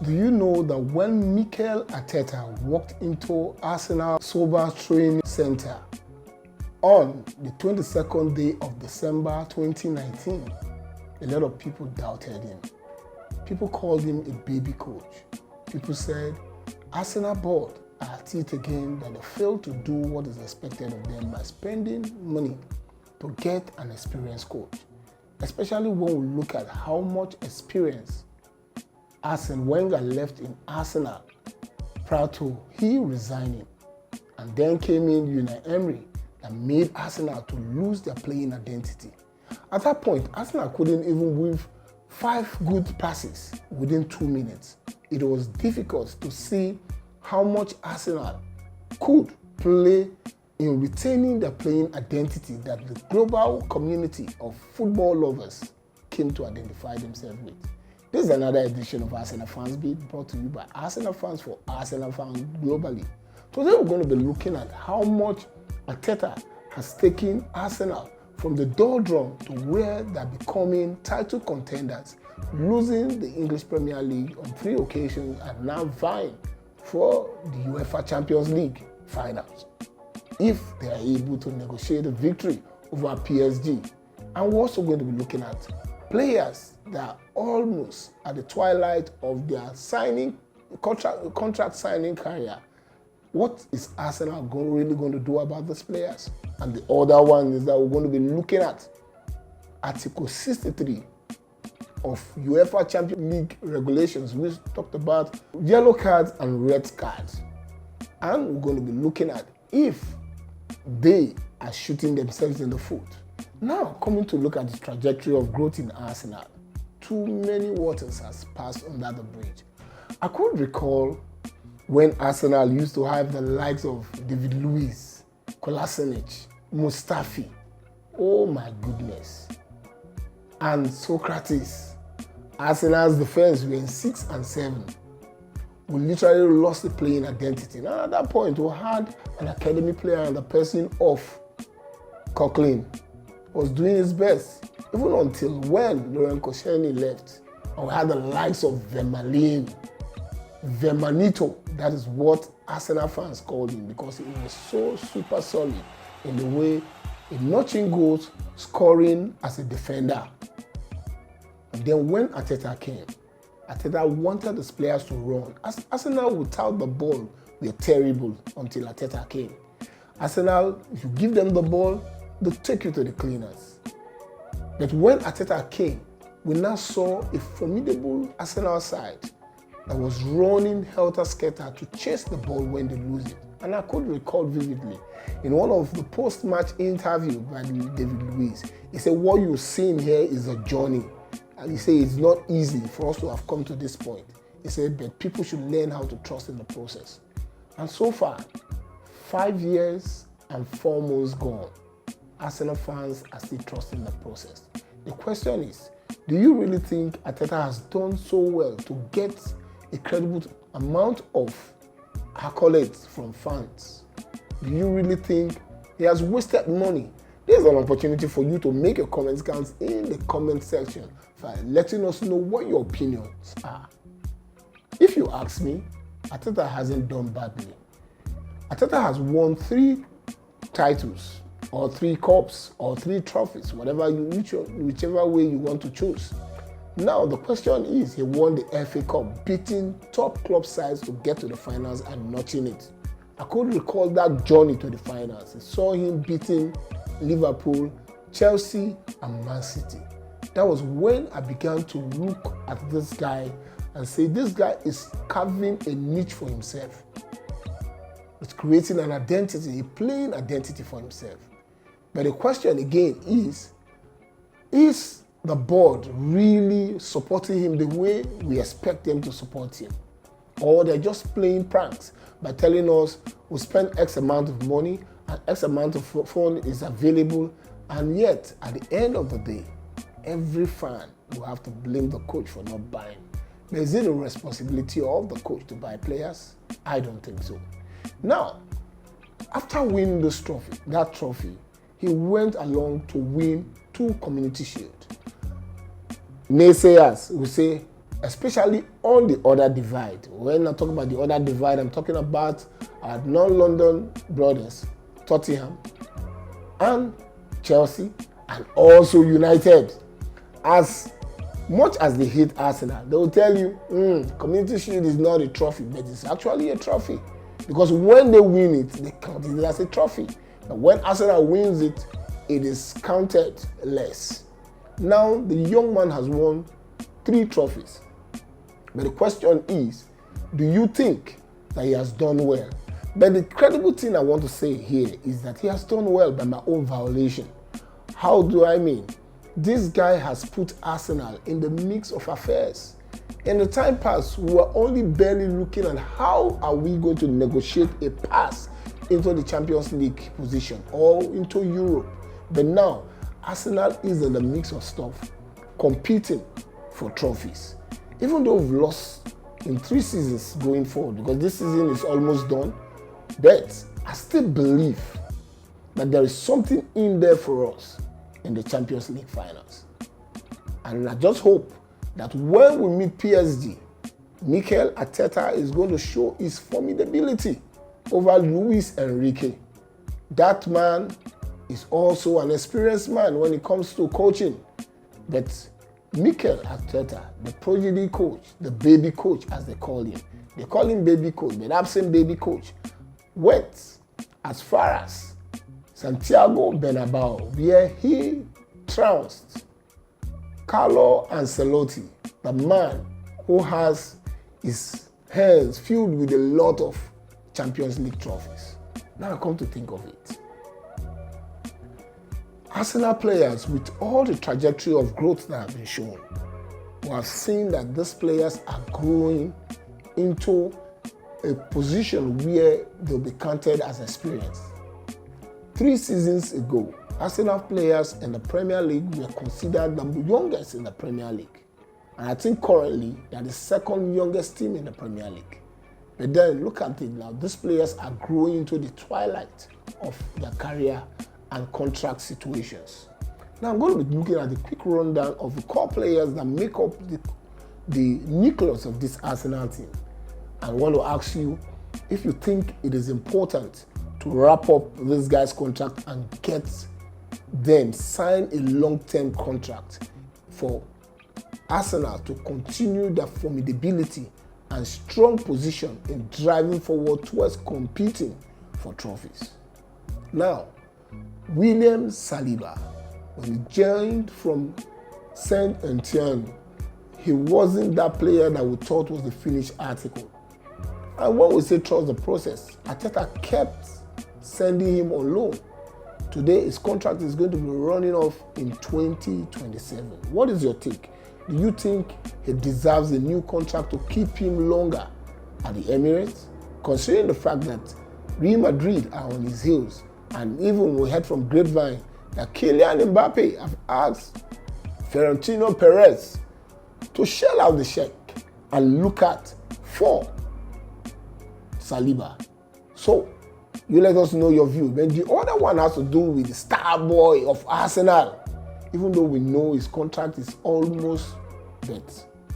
Do you know that when Mikel Arteta walked into Arsenal Sober Training Center on the 22nd day of December 2019, a lot of people doubted him. People called him a baby coach. People said, Arsenal board are at it again, that they failed to do what is expected of them by spending money to get an experienced coach. Especially when we look at how much experience Arsene Wenger left in Arsenal prior to he resigning. And then came in Unai Emery that made Arsenal to lose their playing identity. At that point, Arsenal couldn't even weave 5 good passes within 2 minutes. It was difficult to see how much Arsenal could play in retaining their playing identity that the global community of football lovers came to identify themselves with. This is another edition of Arsenal Fans Beat, brought to you by Arsenal fans for Arsenal fans globally. Today we're going to be looking at how much Arteta has taken Arsenal from the doldrum to where they're becoming title contenders, losing the English Premier League on 3 occasions and now vying for the UEFA Champions League finals, if they are able to negotiate a victory over PSG. And we're also going to be looking at players that are almost at the twilight of their contract signing career. What is Arsenal really going to do about these players? And the other one is that we're going to be looking at Article 63 of UEFA Champions League regulations, which talked about yellow cards and red cards. And we're going to be looking at if they are shooting themselves in the foot. Now, coming to look at the trajectory of growth in Arsenal, too many waters has passed under the bridge. I could recall when Arsenal used to have the likes of David Luiz, Kolasinac, Mustafi, oh my goodness, and Socrates. Arsenal's defense were in 6 and 7. We literally lost the playing identity. Now at that point, we had an academy player and the person of Coquelin was doing his best, even until when Laurent Koscielny left. And we had the likes of Vermaelen, Vermanito, that is what Arsenal fans called him, because he was so super solid in the way he notching goals, scoring as a defender. And then when Arteta came, Arteta wanted his players to run. Arsenal without the ball were terrible until Arteta came. Arsenal, if you give them the ball, they'll take you to the cleaners. But when Arteta came, we now saw a formidable Arsenal side that was running helter-skelter to chase the ball when they lose it. And I could recall vividly, in one of the post-match interview by David Luiz, he said, what you're seeing here is a journey. And he said, it's not easy for us to have come to this point. He said, but people should learn how to trust in the process. And so far, 5 years and 4 months gone, Arsenal fans are still trusting the process. The question is, do you really think Arteta has done so well to get a credible amount of accolades from fans? Do you really think he has wasted money? There's an opportunity for you to make your comments count in the comment section by letting us know what your opinions are. If you ask me, Arteta hasn't done badly. Arteta has won 3 titles, or 3 cups, or 3 trophies, whichever way you want to choose. Now the question is, he won the FA Cup, beating top club sides to get to the finals and notching it. I could recall that journey to the finals. I saw him beating Liverpool, Chelsea, and Man City. That was when I began to look at this guy and say, this guy is carving a niche for himself. It's creating an identity, a playing identity for himself. But the question again is the board really supporting him the way we expect them to support him? Or they're just playing pranks by telling us we'll spend X amount of money and X amount of fund is available, and yet at the end of the day, every fan will have to blame the coach for not buying. But is it a responsibility of the coach to buy players? I don't think so. Now, after winning that trophy, he went along to win 2 Community Shield. Naysayers will say, especially on the other divide. When I talk about the other divide, I'm talking about our non-London brothers, Tottenham and Chelsea, and also United. As much as they hate Arsenal, they will tell you, Community Shield is not a trophy, but it's actually a trophy. Because when they win it, they count it as a trophy. But when Arsenal wins it, it is counted less. Now, the young man has won 3 trophies. But the question is, do you think that he has done well? But the credible thing I want to say here is that he has done well by my own violation. How do I mean? This guy has put Arsenal in the mix of affairs. In the time past, we were only barely looking at how are we going to negotiate a pass into the Champions League position or into Europe. But now, Arsenal is in the mix of stuff, competing for trophies. Even though we've lost in 3 seasons going forward, because this season is almost done, but I still believe that there is something in there for us in the Champions League finals. And I just hope that when we meet PSG, Mikel Arteta is going to show his formidability over Luis Enrique. That man is also an experienced man when it comes to coaching. But Mikel Arteta, the prodigy coach, the baby coach as they call him baby coach, but absent baby coach, went as far as Santiago Bernabeu, where he trounced Carlo Ancelotti, the man who has his hands filled with a lot of Champions League trophies. Now I come to think of it. Arsenal players, with all the trajectory of growth that have been shown, we have seen that these players are growing into a position where they'll be counted as experienced. 3 seasons ago, Arsenal players in the Premier League were considered the youngest in the Premier League. And I think currently they are the 2nd youngest team in the Premier League. But then look at it now, these players are growing into the twilight of their career and contract situations. Now I'm going to be looking at the quick rundown of the core players that make up the nucleus of this Arsenal team. I want to ask you if you think it is important to wrap up this guy's contract and get them sign a long-term contract for Arsenal to continue their formidability and strong position in driving forward towards competing for trophies. Now, William Saliba, when he joined from Saint Etienne, he wasn't that player that we thought was the finished article. And when we say trust the process, Arteta kept sending him on loan. Today, his contract is going to be running off in 2027. What is your take? Do you think he deserves a new contract to keep him longer at the Emirates? Considering the fact that Real Madrid are on his heels, and even we heard from Grapevine that Kylian Mbappe have asked Florentino Perez to shell out the check and look at for Saliba. So, you let us know your view. Then the other one has to do with the star boy of Arsenal. Even though we know his contract is almost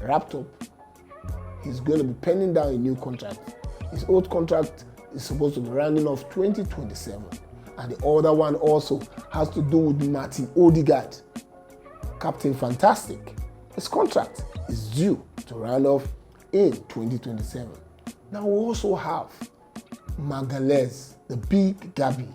wrapped up, he's going to be penning down a new contract. His old contract is supposed to be rounding off 2027. And the other one also has to do with Martin Odegaard, Captain Fantastic. His contract is due to round off in 2027. Now we also have Magalhaes, the big Gabi.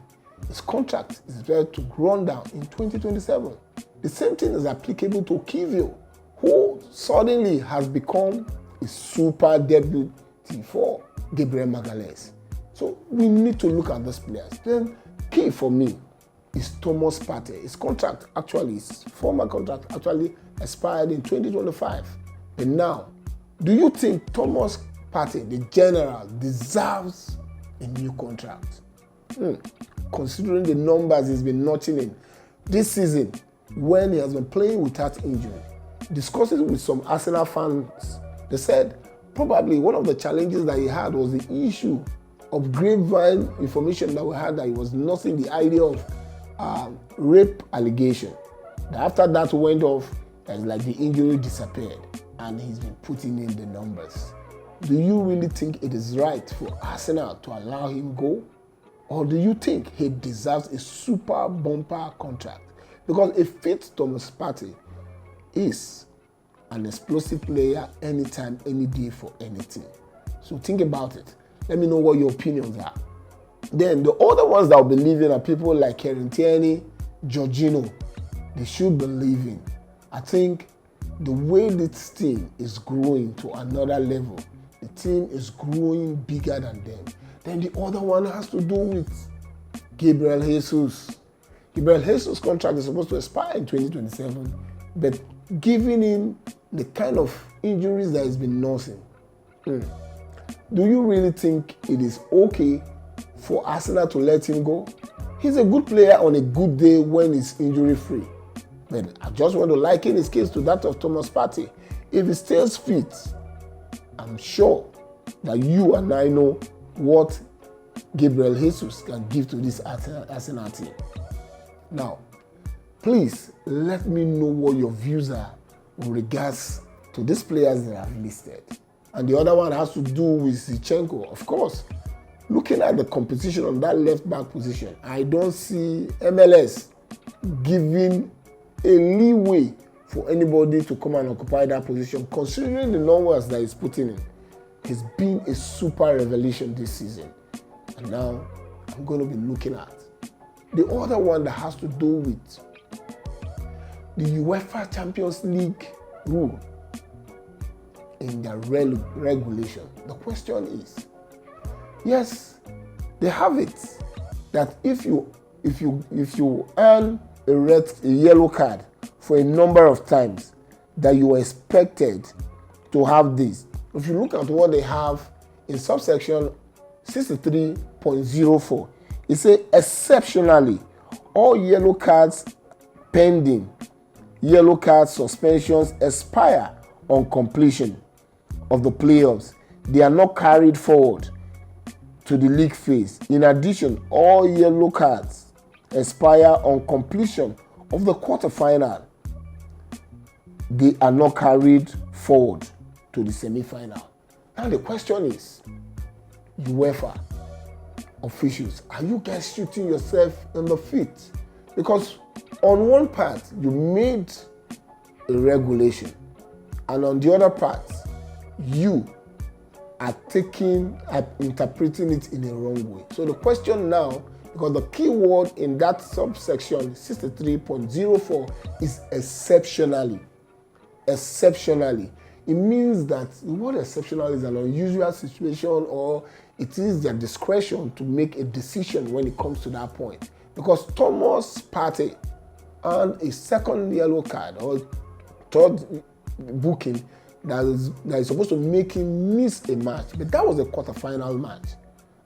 His contract is set to run down in 2027. The same thing is applicable to Kivio, who suddenly has become a super deadwood for Gabriel Magalhaes. So we need to look at these players. Then key for me is Thomas Partey. His contract his former contract actually expired in 2025. And now, do you think Thomas Partey, the general, deserves a new contract? Considering the numbers he's been notching in this season, when he has been playing without injury. Discussing with some Arsenal fans, they said probably one of the challenges that he had was the issue of Grapevine information that we had that he was nursing the idea of rape allegation. After that went off, it's like the injury disappeared. and he's been putting in the numbers. Do you really think it is right for Arsenal to allow him go? Or do you think he deserves a super bumper contract? Because a fit Thomas Partey is an explosive player anytime, any day for anything. So think about it. Let me know what your opinions are. Then the other ones that will be leaving are people like Kieran Tierney, Jorginho. They should be leaving. I think the way this team is growing to another level, the team is growing bigger than them. Then the other one has to do with Gabriel Jesus. Gabriel Jesus' contract is supposed to expire in 2027, but giving him the kind of injuries that he's been nursing, do you really think it is okay for Arsenal to let him go? He's a good player on a good day when he's injury-free. But I just want to liken his case to that of Thomas Partey. If he stays fit, I'm sure that you and I know what Gabriel Jesus can give to this Arsenal team. Now, please let me know what your views are in regards to these players that I've listed. And the other one has to do with Zinchenko. Of course, looking at the competition on that left back position, I don't see MLS giving a leeway for anybody to come and occupy that position, considering the numbers that he's putting in. He's been a super revelation this season. And now I'm going to be looking at the other one that has to do with the UEFA Champions League rule in their regulation. The question is, yes, they have it that if you earn a yellow card for a number of times, that you are expected to have this. If you look at what they have in subsection 63.04, it says exceptionally all yellow cards pending yellow card suspensions expire on completion of the playoffs. They are not carried forward to the league phase. In addition, all yellow cards expire on completion of the quarterfinal. They are not carried forward to the semi-final. Now the question is, UEFA officials, are you guys shooting yourself in the feet? Because on one part, you made a regulation, and on the other part, you are interpreting it in a wrong way. So the question now, because the key word in that subsection 63.04 is exceptionally. Exceptionally. It means that the word exceptional is an unusual situation, or it is their discretion to make a decision when it comes to that point. Because Thomas Partey earned a second yellow card or third booking that is supposed to make him miss a match. But that was a quarterfinal match,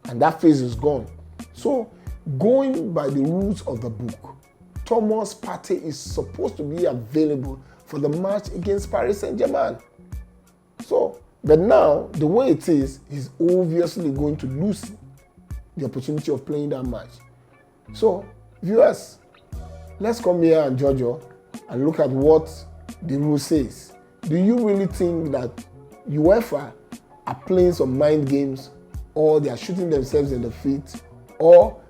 and that phase is gone. So, going by the rules of the book, Thomas Partey is supposed to be available for the match against Paris Saint-Germain. So, but now, the way it is, he's obviously going to lose the opportunity of playing that match. So, viewers, let's come here and judge and look at what the rule says. Do you really think that UEFA are playing some mind games, or they are shooting themselves in the feet, or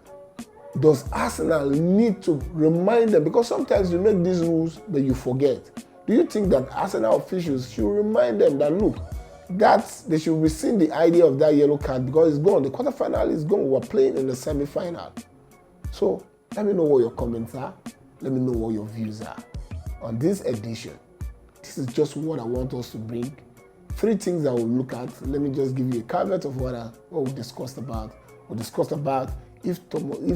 does Arsenal need to remind them? Because sometimes you make these rules, but you forget. Do you think that Arsenal officials should remind them that, look, that they should rescind the idea of that yellow card because it's gone. The quarterfinal is gone. We're playing in the semi-final. So let me know what your comments are. Let me know what your views are on this edition. This is just what I want us to bring. 3 things I will look at. Let me just give you a caveat of what we discussed about. We discussed about if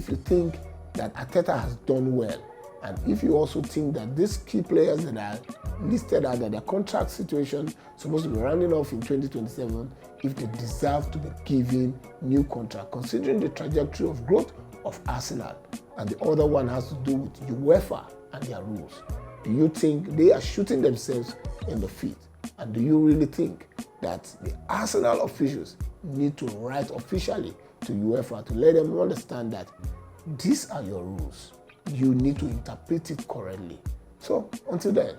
you think that Arteta has done well, and if you also think that these key players that are listed out, that their contract situation is supposed to be rounding off in 2027, if they deserve to be given new contract, considering the trajectory of growth of Arsenal. And the other one has to do with UEFA and their rules. Do you think they are shooting themselves in the feet? And do you really think that the Arsenal officials need to write officially to UEFA to let them understand that these are your rules? You need to interpret it correctly. So until then,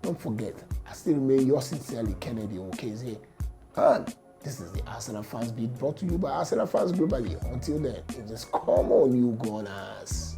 don't forget, I still remain yours sincerely, Kennedy Okezie. And this is the Arsenal Fans Beat brought to you by Arsenal Fans Globally. Until then, it is come on, you Gunners.